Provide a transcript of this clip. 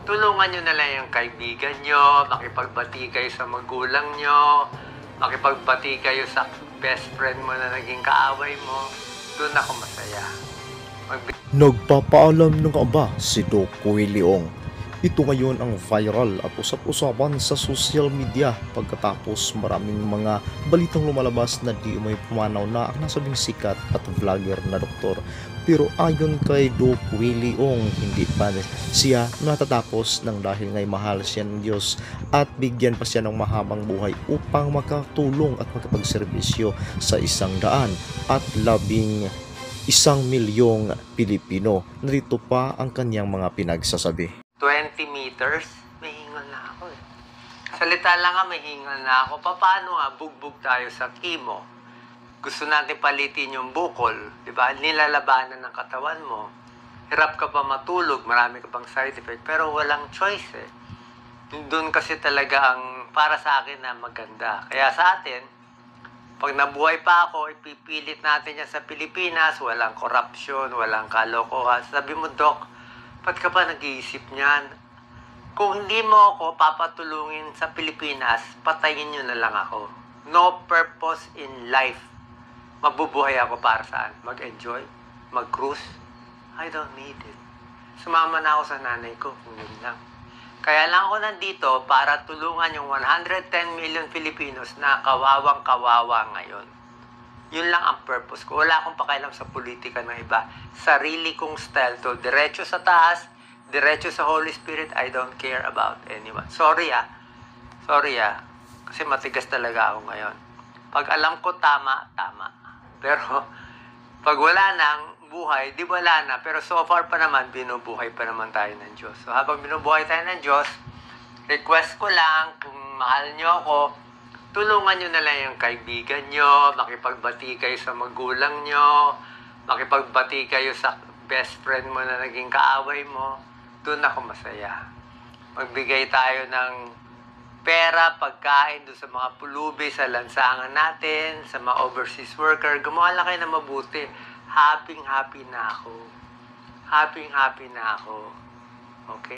tulungan nyo na lang yung kaibigan nyo, makipagbati kayo sa magulang nyo, makipagbati kayo sa best friend mo na naging kaaway mo. Doon ako masaya. Nagpapaalam ng aba si Doc Willie Leong. Ito ngayon ang viral at usap-usapan sa social media pagkatapos maraming mga balitang lumalabas na di umay pumanaw na ang nasabing sikat at vlogger na doktor. Pero ayon kay Doc Willie Leong, hindi pa siya natatapos ng dahil ngay mahal siya ng Diyos at bigyan pa siya ng mahabang buhay upang makatulong at makapagserbisyo sa 100 at 11 milyong Pilipino. Narito pa ang kanyang mga pinagsasabi. 20 meters, may hingal na ako eh. Salita lang nga, may hingal na ako. Paano nga, bugbog tayo sa chemo? Gusto natin palitin yung bukol, di ba? Nilalabanan ng katawan mo. Hirap ka pa matulog, marami ka pang side effect, pero walang choice eh. Doon kasi talaga ang para sa akin na maganda. Kaya sa atin, pag nabuhay pa ako, ipipilit natin yan sa Pilipinas, walang corruption, walang kalokohan. Sabi mo, Doc, ba't ka pa nag-iisip niyan? Kung hindi mo ako papatulungin sa Pilipinas, patayin nyo na lang ako. No purpose in life. Mabubuhay ako para saan? Mag-enjoy? Mag-cruise? I don't need it. Sumama na ako sa nanay ko, kung yun lang. Kaya lang ako nandito para tulungan yung 110 million Filipinos na kawawang-kawawa ngayon. Yun lang ang purpose ko. Wala akong pakialam sa politika ng iba. Sarili kong style to. Diretso sa taas, diretso sa Holy Spirit. I don't care about anyone. Sorry ah. Kasi matigas talaga ako ngayon. Pag alam ko tama, tama. Pero pag wala nang buhay, di wala na. Pero so far pa naman, binubuhay pa naman tayo ng Diyos. So habang binubuhay tayo ng Diyos, request ko lang, kung mahal nyo ako, tulungan nyo na lang yung kaibigan nyo, makipagbati kayo sa magulang nyo, makipagbati kayo sa best friend mo na naging kaaway mo. Doon ako masaya. Magbigay tayo ng pera, pagkain doon sa mga pulubi, sa lansangan natin, sa mga overseas worker. Gumawa lang kayo na mabuti. Happy na ako. Happy na ako. Okay?